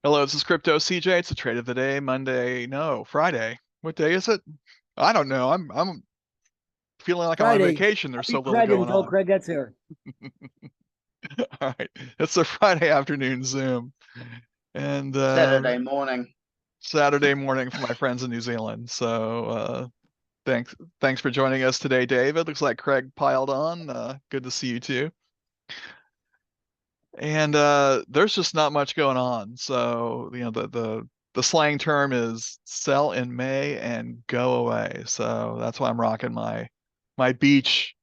Hello, this is Crypto CJ. It's a trade of the day, Monday, no, Friday. What day is it? I don't know. I'm feeling like I'm on Friday. vacation. There's I'll be so little Craig going until on. Craig gets here. All right. It's a Friday afternoon Zoom and Saturday morning. Saturday morning for my friends in New Zealand. So thanks for joining us today, David. Looks like Craig piled on. Good to see you too. And there's just not much going on. So, the slang term is sell in May and go away. So that's why I'm rocking my beach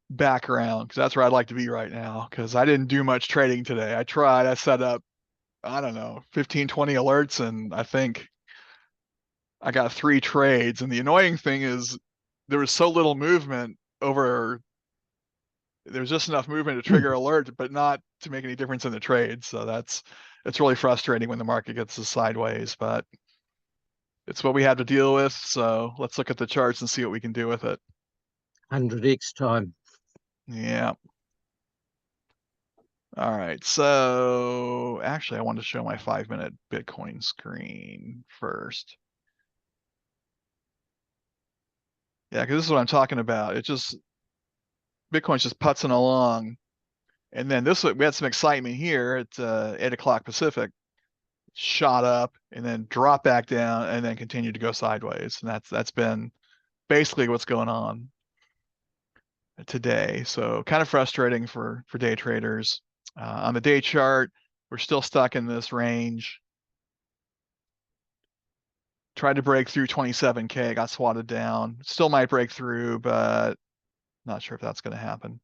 background because that's where I'd like to be right now because I didn't do much trading today. I set up, I don't know, 15, 20 alerts, and I think I got 3 trades. And the annoying thing is there was so little movement over there's just enough movement to trigger alert, but not to make any difference in the trade. So it's really frustrating when the market gets sideways, but it's what we had to deal with. So let's look at the charts and see what we can do with it. 100x time. Yeah. All right. So actually, I want to show my 5-minute Bitcoin screen first. Yeah, because this is what I'm talking about. Bitcoin's just putzing along. And then we had some excitement here at 8 o'clock Pacific. Shot up and then dropped back down and then continued to go sideways. And that's been basically what's going on today. So kind of frustrating for day traders. On the day chart, we're still stuck in this range. Tried to break through 27K, got swatted down. Still might break through, but not sure if that's going to happen.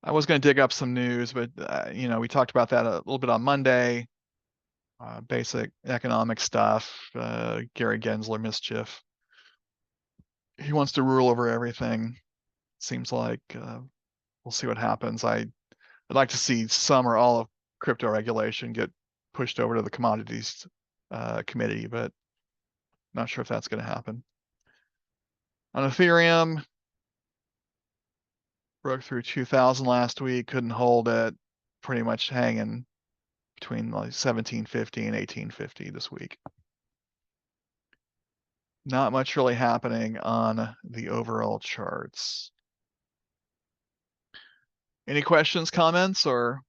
I was going to dig up some news, but we talked about that a little bit on Monday. Basic economic stuff, Gary Gensler mischief. He wants to rule over everything. Seems like we'll see what happens. I'd like to see some or all of crypto regulation get pushed over to the commodities committee, but not sure if that's going to happen. On Ethereum, broke through 2,000 last week, couldn't hold it, pretty much hanging between like 1750 and 1850 this week. Not much really happening on the overall charts. Any questions, comments, or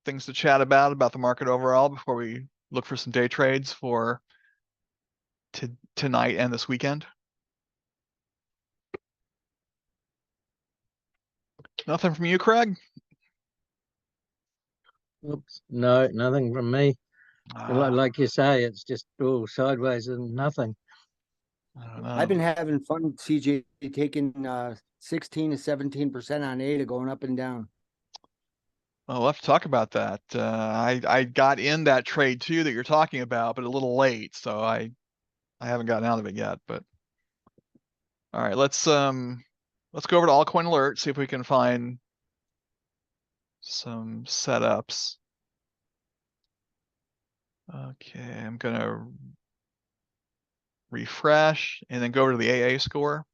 things to chat about the market overall before we look for some day trades for tonight and this weekend? Nothing from you, Craig? Oops, no, nothing from me. Like you say, it's just all sideways and nothing. I don't know. I've been having fun, CJ, taking 16 to 17% on ADA going up and down. Oh, we'll have to talk about that. I got in that trade too that you're talking about, but a little late, so I haven't gotten out of it yet. But all right, let's go over to Altcoin Alert, see if we can find some setups. Okay, I'm gonna refresh and then go over to the AA score.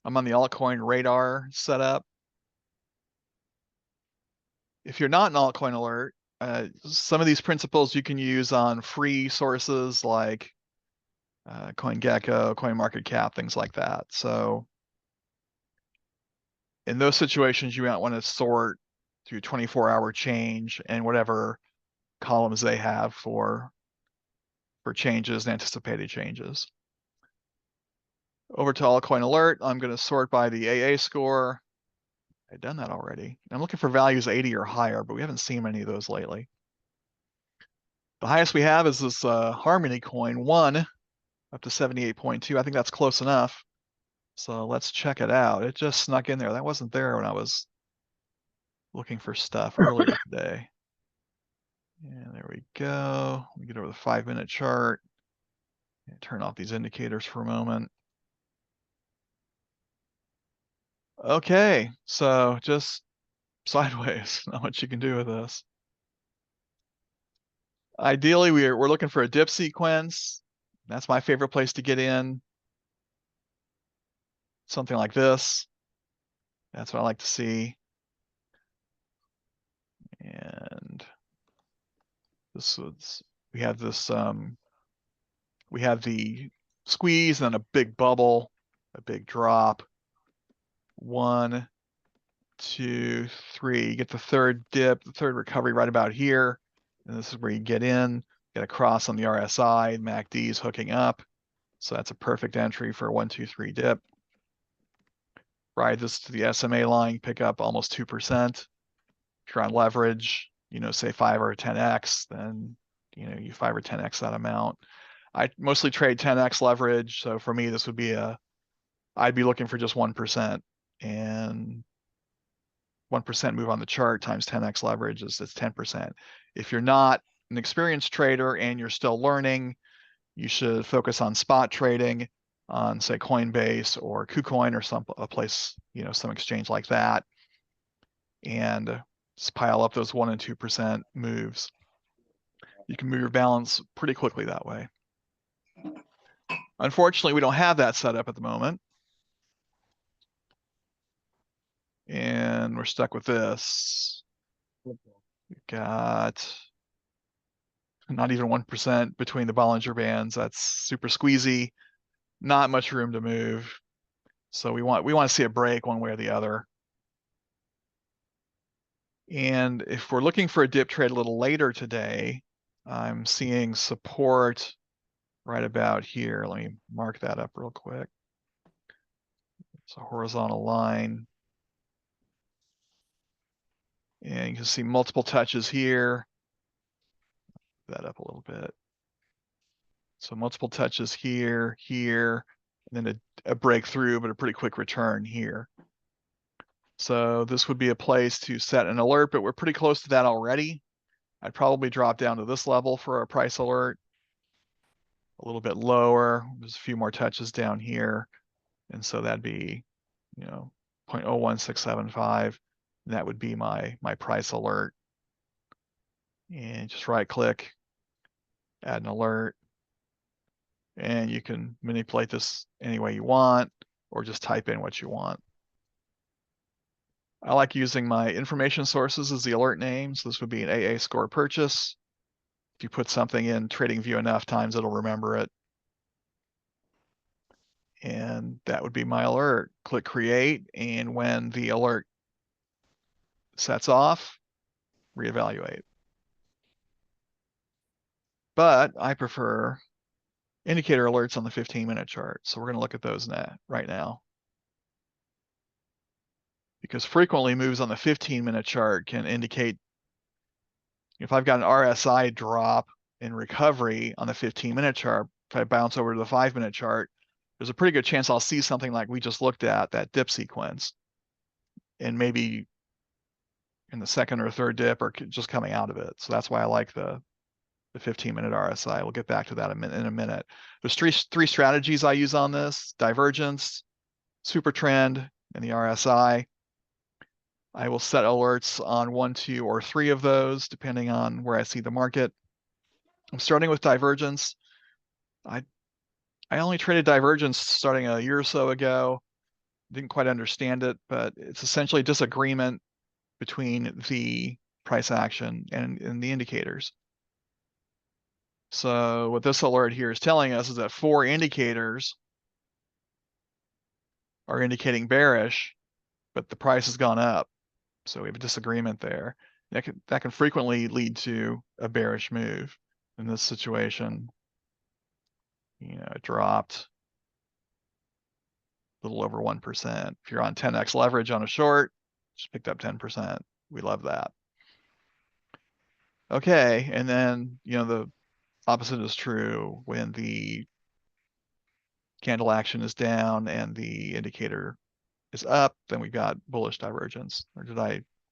I'm on the altcoin radar setup. If you're not an Altcoin Alert, some of these principles you can use on free sources like CoinGecko, CoinMarketCap, things like that. So in those situations, you might want to sort through 24-hour change and whatever columns they have for changes and anticipated changes. Over to Altcoin Alert, I'm going to sort by the AA score. I've done that already. I'm looking for values 80 or higher, but we haven't seen many of those lately. The highest we have is this Harmony coin 1 up to 78.2. I think that's close enough. So let's check it out. It just snuck in there. That wasn't there when I was looking for stuff earlier today. And there we go. We get over the 5-minute chart. Turn off these indicators for a moment. Okay, so just sideways. Not much you can do with this. Ideally, we're looking for a dip sequence. That's my favorite place to get in. Something like this. That's what I like to see. And we have this, we have the squeeze and then a big bubble, a big drop. 1, 2, 3. You get the third dip, the third recovery right about here. And this is where you get in, get a cross on the RSI, MACD is hooking up. So that's a perfect entry for a 1, 2, 3 dip. Ride this to the SMA line, pick up almost 2%. If you're on leverage, say 5 or 10x, then you 5 or 10x that amount. I mostly trade 10x leverage, so for me this would be I'd be looking for just 1%, and 1% move on the chart times 10x leverage is 10%. If you're not an experienced trader and you're still learning, you should focus on spot trading on, say, Coinbase or KuCoin or a place, some exchange like that, and just pile up those 1 and 2% moves. You can move your balance pretty quickly that way. Unfortunately, we don't have that set up at the moment. And we're stuck with this. We've got not even 1% between the Bollinger Bands. That's super squeezy. Not much room to move. So we want to see a break one way or the other. And if we're looking for a dip trade a little later today, I'm seeing support right about here. Let me mark that up real quick. It's a horizontal line. And you can see multiple touches here. That up a little bit. So multiple touches here, here, and then a breakthrough, but a pretty quick return here. So this would be a place to set an alert, but we're pretty close to that already. I'd probably drop down to this level for a price alert. A little bit lower. There's a few more touches down here. And so that'd be, 0.01675. That would be my price alert. And just right click, add an alert. And you can manipulate this any way you want, or just type in what you want. I like using my information sources as the alert name. So this would be an AA score purchase. If you put something in TradingView enough times, it'll remember it. And that would be my alert. Click create, and when the alert sets off, reevaluate. But I prefer indicator alerts on the 15-minute chart. So we're going to look at those right now. Because frequently moves on the 15-minute chart can indicate, if I've got an RSI drop in recovery on the 15-minute chart, if I bounce over to the 5-minute chart, there's a pretty good chance I'll see something like we just looked at, that dip sequence, and maybe in the second or third dip or just coming out of it. So that's why I like the 15-minute RSI. We'll get back to that in a minute. There's three strategies I use on this: divergence, SuperTrend, and the RSI. I will set alerts on 1, 2, or 3 of those, depending on where I see the market. I'm starting with divergence. I only traded divergence starting a year or so ago. Didn't quite understand it, but it's essentially disagreement between the price action and the indicators. So what this alert here is telling us is that 4 indicators are indicating bearish, but the price has gone up. So we have a disagreement there. That can frequently lead to a bearish move. In this situation, it dropped a little over 1%. If you're on 10x leverage on a short, just picked up 10%. We love that. Okay, and then, the opposite is true when the candle action is down and the indicator is up, then we've got bullish divergence. Or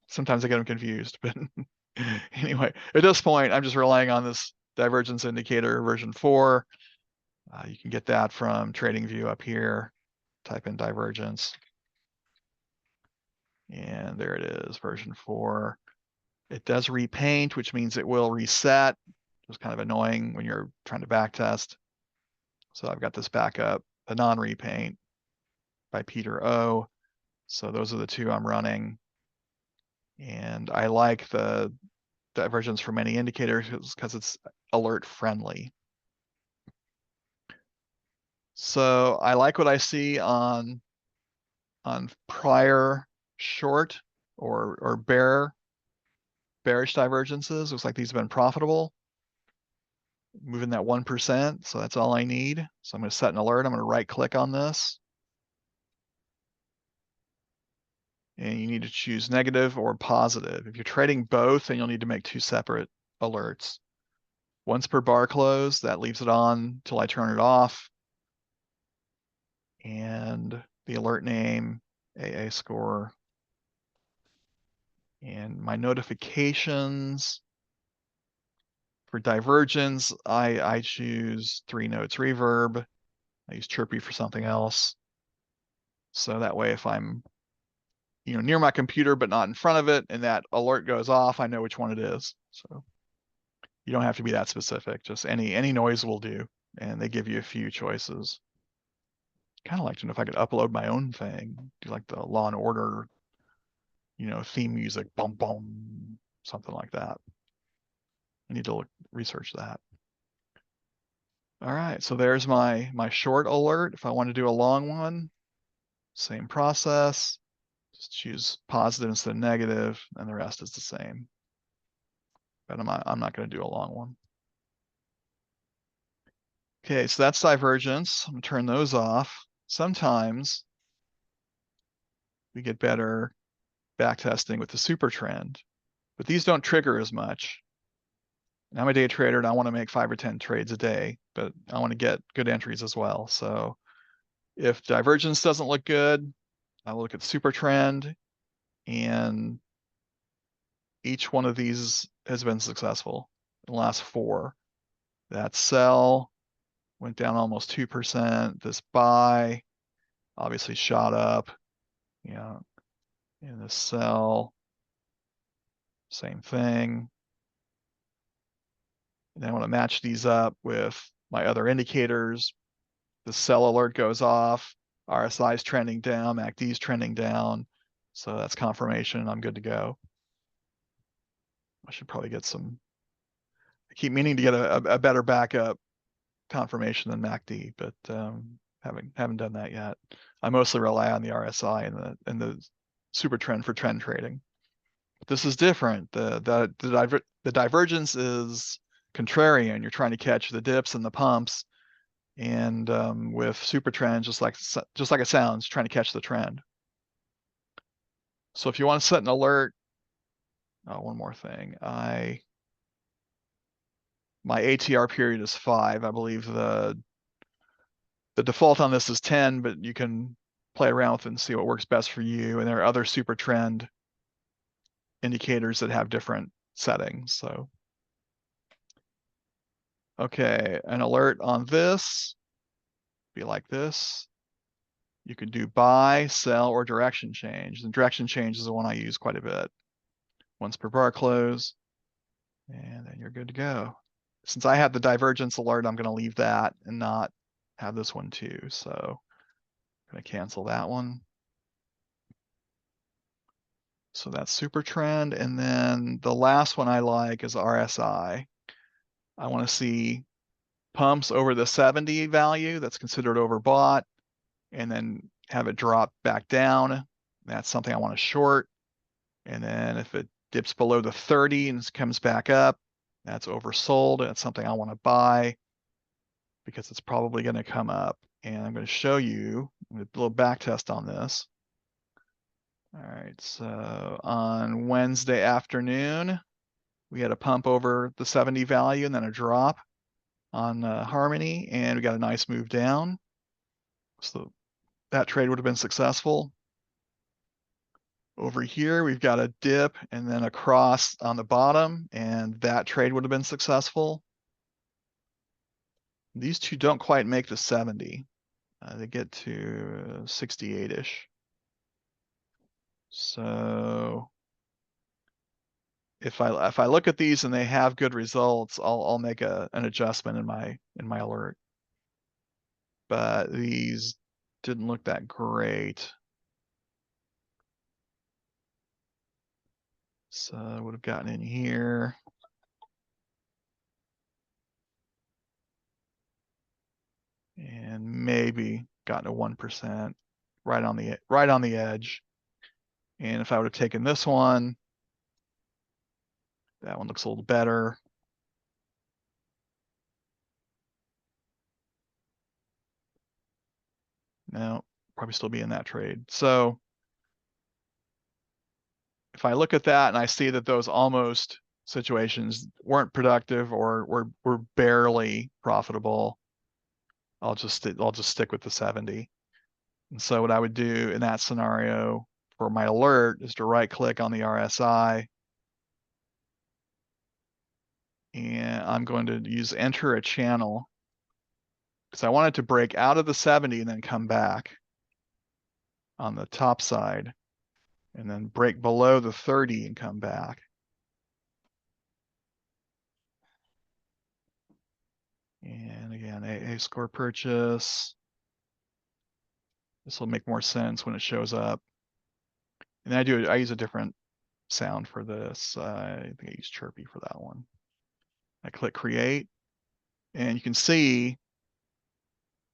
sometimes I get them confused, but anyway, at this point, I'm just relying on this divergence indicator version 4. You can get that from TradingView up here. Type in divergence. And there it is, version 4. It does repaint, which means it will reset. It's kind of annoying when you're trying to backtest. So I've got this backup, a non-repaint by Peter O. So those are the 2 I'm running. And I like the divergence from any indicator because it's alert friendly. So I like what I see on prior short or bearish divergences. Looks like these have been profitable. Moving that 1%, so that's all I need. So I'm going to set an alert. I'm going to right click on this. And you need to choose negative or positive. If you're trading both, then you'll need to make two separate alerts. Once per bar close, that leaves it on till I turn it off. And the alert name, AA score. And my notifications for divergence, I choose 3 notes reverb. I use Chirpy for something else. So that way if I'm near my computer but not in front of it and that alert goes off, I know which one it is. So you don't have to be that specific. Just any noise will do. And they give you a few choices. Kind of like to know if I could upload my own thing, do like the Law and Order, theme music, boom, boom, something like that. I need to research that. All right, so there's my short alert. If I want to do a long one, same process. Just choose positive instead of negative, and the rest is the same. But I'm not going to do a long one. Okay, so that's divergence. I'm going to turn those off. Sometimes we get better backtesting with the super trend, but these don't trigger as much. And I'm a day trader and I want to make 5 or 10 trades a day, but I want to get good entries as well. So if divergence doesn't look good, I will look at super trend, and each one of these has been successful in the last 4. That sell went down almost 2%. This buy obviously shot up, and the sell, same thing. And then I want to match these up with my other indicators. The sell alert goes off, RSI is trending down, MACD is trending down. So that's confirmation. I'm good to go. I should probably get I keep meaning to get a better backup confirmation than MACD, but haven't done that yet. I mostly rely on the RSI and the super trend for trend trading. But this is different. The divergence is contrarian. You're trying to catch the dips and the pumps, and with super trend, just like it sounds, trying to catch the trend. So if you want to set an alert, one more thing, my ATR period is 5. I believe the default on this is 10, but you can play around with it and see what works best for you. And there are other super trend indicators that have different settings. So, okay, an alert on this be like this. You could do buy, sell, or direction change. The direction change is the one I use quite a bit. Once per bar close, and then you're good to go. Since I have the divergence alert, I'm going to leave that and not have this one too. So I'm going to cancel that one. So that's super trend. And then the last one I like is RSI. I want to see pumps over the 70 value that's considered overbought, and then have it drop back down. That's something I want to short. And then if it dips below the 30 and comes back up, that's oversold. That's something I want to buy because it's probably going to come up. And I'm going to show you a little back test on this. All right, so on Wednesday afternoon, we had a pump over the 70 value and then a drop on Harmony, and we got a nice move down. So that trade would have been successful. Over here, we've got a dip and then a cross on the bottom, and that trade would have been successful. These two don't quite make the 70. They get to 68-ish. So if I look at these and they have good results, I'll make an adjustment in my alert. But these didn't look that great. So I would have gotten in here. And maybe gotten to 1% right on the edge. And if I would have taken this one, that one looks a little better. No, probably still be in that trade. So if I look at that and I see that those almost situations weren't productive or were barely profitable, I'll just stick with the 70. And so what I would do in that scenario for my alert is to right click on the RSI, and I'm going to use enter a channel because I want it to break out of the 70 and then come back on the top side and then break below the 30 and come back. And again, AA score purchase. This will make more sense when it shows up. And I use a different sound for this. I think I use Chirpy for that one. I click create, and you can see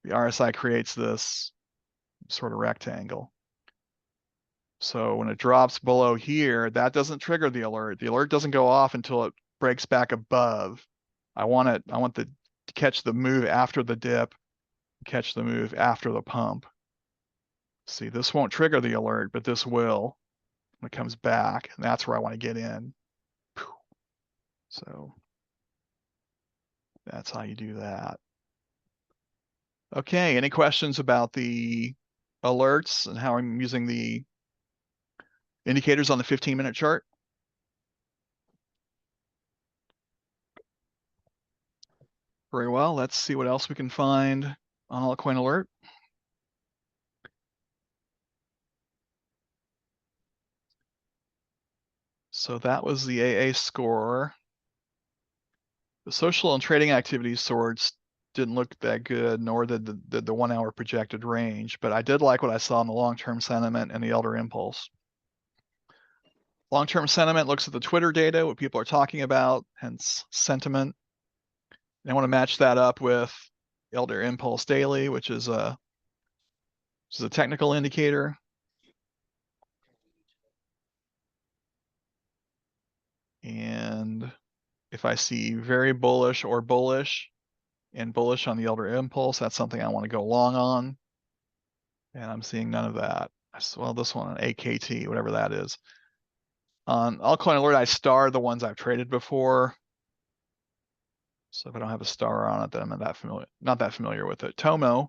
the RSI creates this sort of rectangle. So when it drops below here, that doesn't trigger the alert. The alert doesn't go off until it breaks back above. I want to catch the move after the dip, catch the move after the pump. See, this won't trigger the alert, but this will when it comes back, and that's where I want to get in. So that's how you do that. Okay, any questions about the alerts and how I'm using the indicators on the 15-minute chart? Very well, let's see what else we can find on Altcoin Alert. So that was the AA score. The social and trading activity sorts didn't look that good, nor did the 1 hour projected range, but I did like what I saw in the long-term sentiment and the elder impulse. Long-term sentiment looks at the Twitter data, what people are talking about, hence sentiment. And I want to match that up with elder impulse daily, which is a technical indicator. And if I see very bullish or bullish and bullish on the elder impulse, that's something I want to go long on. And I'm seeing none of that. Well, this one, an AKT, whatever that is. On Altcoin Alert, I star the ones I've traded before. So if I don't have a star on it, then I'm not that familiar with it. Tomo,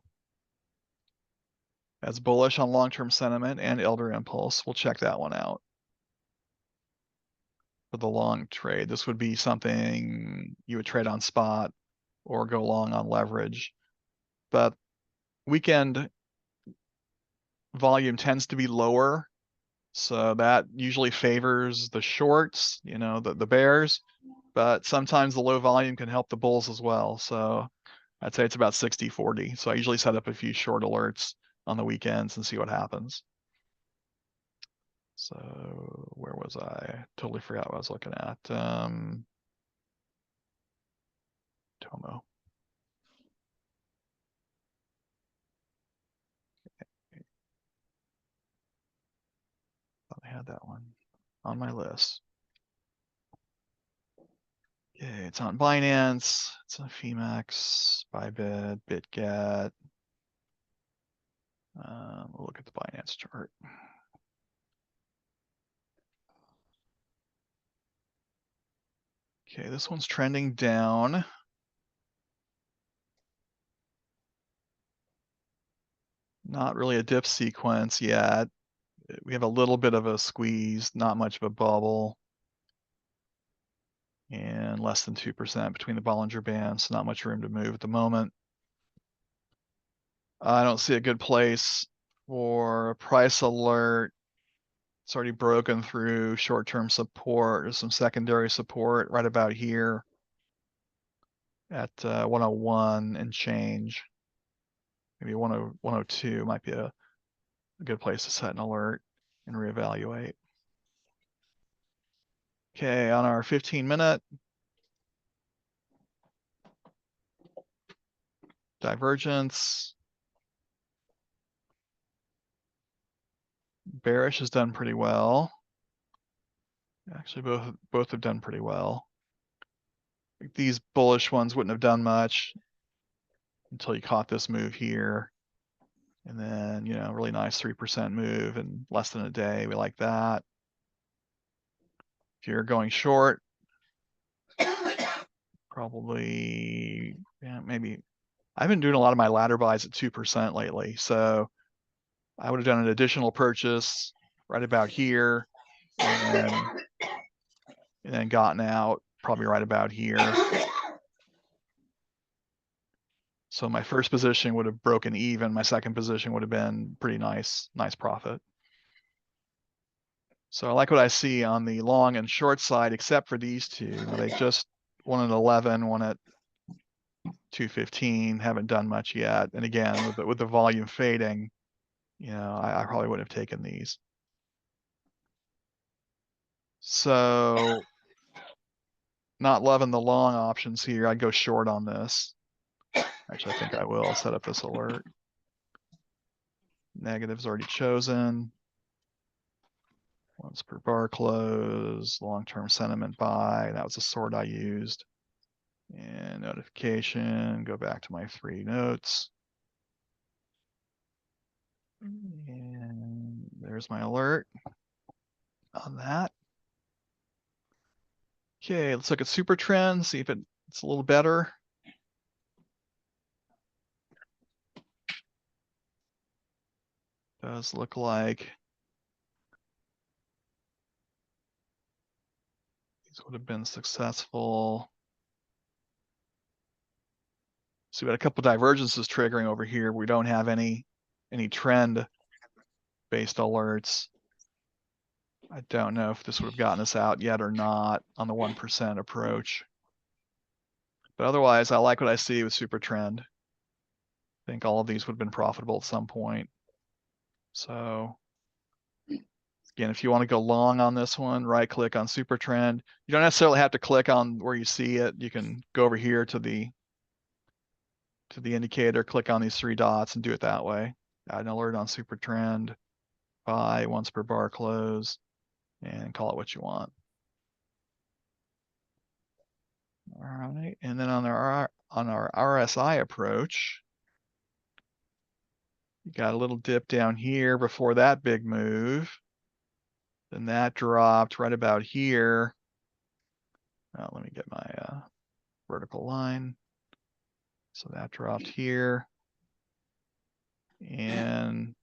as bullish on long-term sentiment and elder impulse. We'll check that one out. For the long trade, this would be something you would trade on spot or go long on leverage. But weekend volume tends to be lower, so that usually favors the shorts, the bears, but sometimes the low volume can help the bulls as well. So I'd say it's about 60-40. So I usually set up a few short alerts on the weekends and see what happens. So where was I? Totally forgot what I was looking at. Tomo. Thought I had that one on my list. Okay, it's on Binance, it's on Phemex, Bybit, BitGet. We'll look at the Binance chart. Okay, this one's trending down. Not really a dip sequence yet. We have a little bit of a squeeze, not much of a bubble. And less than 2% between the Bollinger Bands, so not much room to move at the moment. I don't see a good place for a price alert. It's already broken through short-term support. There's some secondary support right about here at 101 and change. Maybe 102 might be a good place to set an alert and reevaluate. Okay, on our 15-minute divergence, bearish has done pretty well. Actually, both have done pretty well. These bullish ones wouldn't have done much until you caught this move here. And then, really nice 3% move in less than a day. We like that. If you're going short, probably, maybe. I've been doing a lot of my ladder buys at 2% lately. So I would have done an additional purchase right about here and then gotten out probably right about here. So my first position would have broken even. My second position would have been pretty nice profit. So I like what I see on the long and short side, except for these two. They just one at 11, one at 215, haven't done much yet. And again, with the volume fading, I probably would have taken these. So not loving the long options here. I'd go short on this. Actually, I think I will set up this alert. Negatives already chosen. Once per bar close, long-term sentiment buy. That was the sort I used. And notification, go back to my 3 notes. And there's my alert on that. Okay, let's look at SuperTrend, see if it's a little better. Does look like these would have been successful. So we got a couple divergences triggering over here. We don't have any trend-based alerts. I don't know if this would have gotten us out yet or not on the 1% approach. But otherwise, I like what I see with SuperTrend. I think all of these would have been profitable at some point. So again, if you want to go long on this one, right click on SuperTrend. You don't necessarily have to click on where you see it. You can go over here to the indicator, click on these 3 dots and do it that way. Add an alert on SuperTrend, buy once per bar close, and call it what you want. All right, and then on our RSI approach, you got a little dip down here before that big move. Then that dropped right about here. Well, let me get my vertical line. So that dropped here. And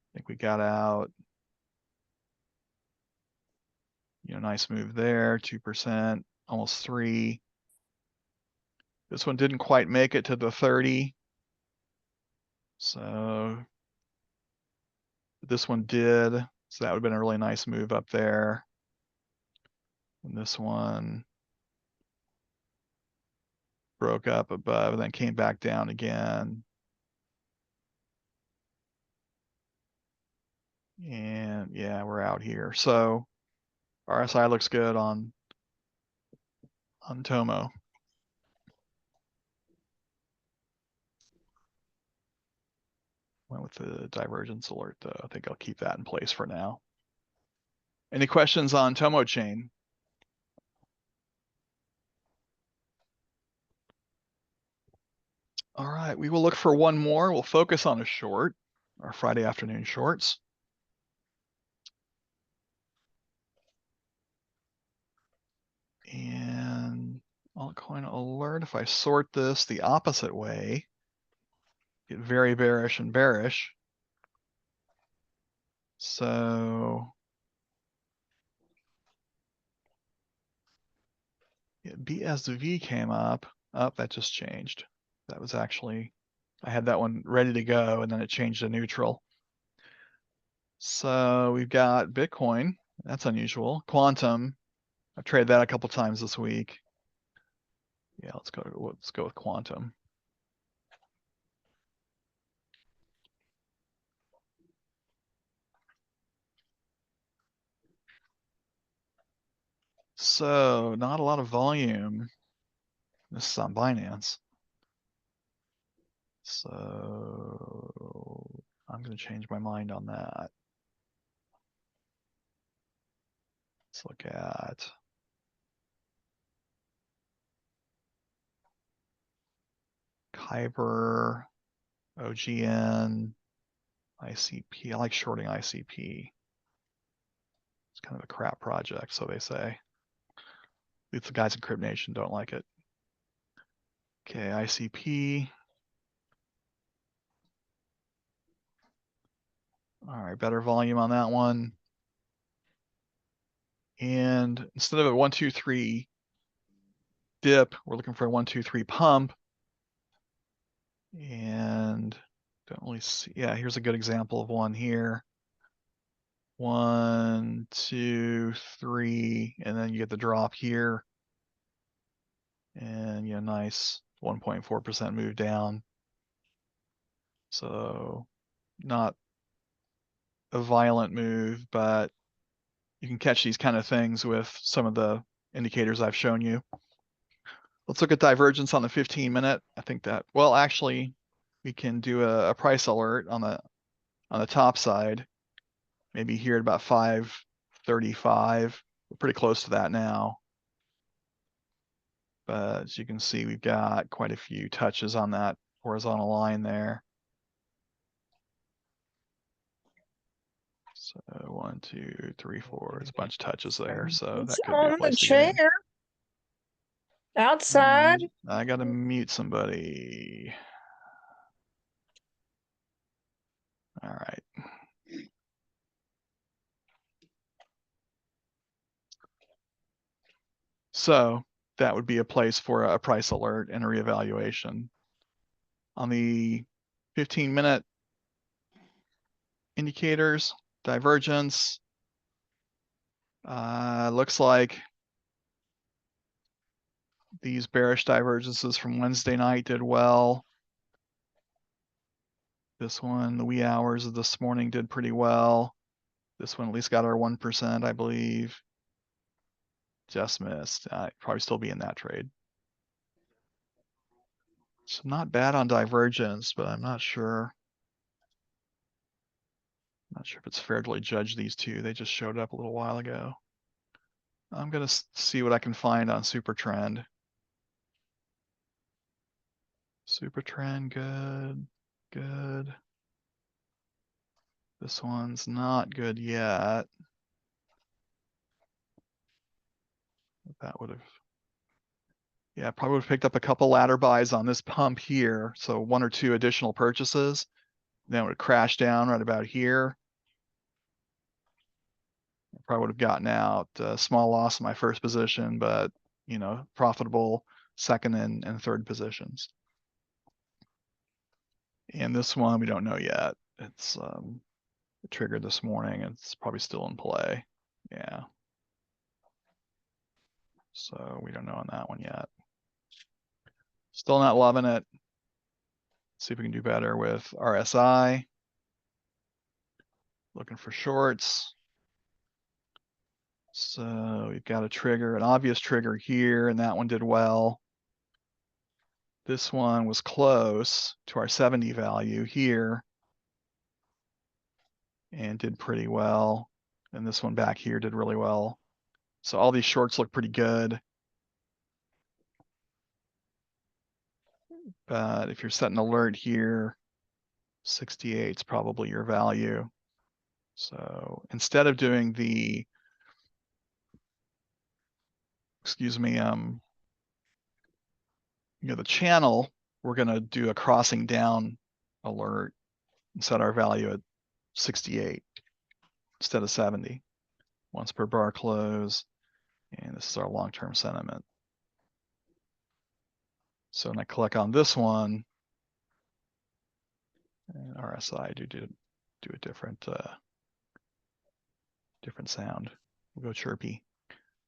I think we got out. Nice move there, 2%, almost 3. This one didn't quite make it to the 30. So this one did. So that would have been a really nice move up there. And this one broke up above and then came back down again. And yeah, we're out here. So RSI looks good on Tomo. Went with the divergence alert though. I think I'll keep that in place for now. Any questions on Tomo chain? All right, we will look for one more. We'll focus on a short, our Friday afternoon shorts. And Altcoin Alert, if I sort this the opposite way, get very bearish and bearish. So yeah, BSV came up. Oh, that just changed. That was actually, I had that one ready to go and then it changed to neutral. So we've got Bitcoin. That's unusual. Quantum. I've traded that a couple times this week. Yeah, let's go with Quantum. So not a lot of volume. This is on Binance. So I'm going to change my mind on that. Let's look at Kyber, OGN, ICP. I like shorting ICP. It's kind of a crap project, so they say. At least the guys in CryptNation don't like it. Okay, ICP. All right, better volume on that one. And instead of a 1, 2, 3 dip, we're looking for a 1, 2, 3 pump. And don't really see. Yeah, here's a good example of one here. 1, 2, 3, and then you get the drop here. And yeah, nice 1.4% move down. So not a violent move, but you can catch these kind of things with some of the indicators I've shown you. Let's look at divergence on the 15-minute. I think that, well, actually, we can do a price alert on the top side. Maybe here at about 535. We're pretty close to that now. But as you can see, we've got quite a few touches on that horizontal line there. So 1, 2, 3, 4. It's a bunch of touches there. So that could be a place to get in. Outside. I gotta mute somebody. All right. So that would be a place for a price alert and a reevaluation. On the 15-minute indicators, divergence, looks like these bearish divergences from Wednesday night did well. This one, the wee hours of this morning, did pretty well. This one at least got our 1%, I believe. Just missed. Probably still be in that trade. So not bad on divergence, but I'm not sure. Not sure if it's fair to really judge these two. They just showed up a little while ago. I'm gonna see what I can find on SuperTrend. SuperTrend, good, good. This one's not good yet. That would have, yeah, probably would have picked up a couple ladder buys on this pump here. So 1 or 2 additional purchases. Then it would crash down right about here. I probably would have gotten out. Small loss in my first position, but you know, profitable second and third positions. And this one we don't know yet. It's it triggered this morning. It's probably still in play. Yeah. So we don't know on that one yet. Still not loving it. See if we can do better with RSI. Looking for shorts. So we've got a trigger, an obvious trigger here, and that one did well. This one was close to our 70 value here and did pretty well. And this one back here did really well. So all these shorts look pretty good. But if you're setting an alert here, 68 is probably your value. So instead of doing the, excuse me, the channel, we're gonna do a crossing down alert and set our value at 68 instead of 70. Once per bar close, and this is our long-term sentiment. So when I click on this one, and RSI do a different different sound. We'll go chirpy.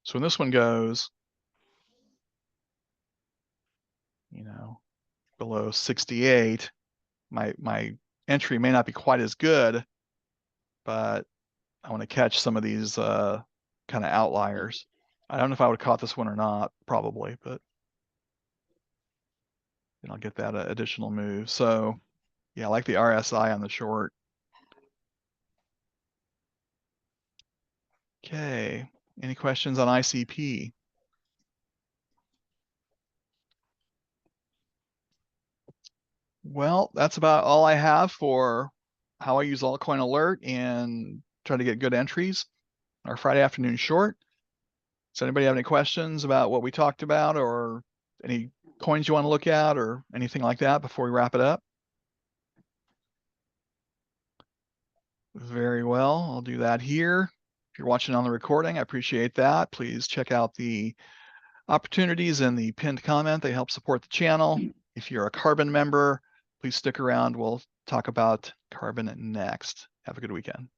So when this one goes, below 68, my entry may not be quite as good, but I want to catch some of these kind of outliers. I don't know if I would have caught this one or not, probably, but then I'll get that additional move. So yeah, I like the RSI on the short. Okay, any questions on ICP? Well, that's about all I have for how I use Altcoin Alert and try to get good entries. Our Friday afternoon short. Does anybody have any questions about what we talked about, or any coins you want to look at, or anything like that before we wrap it up? Very well, I'll do that here. If you're watching on the recording, I appreciate that. Please check out the opportunities in the pinned comment. They help support the channel. If you're a Carbon member, please stick around. We'll talk about Carbon next. Have a good weekend.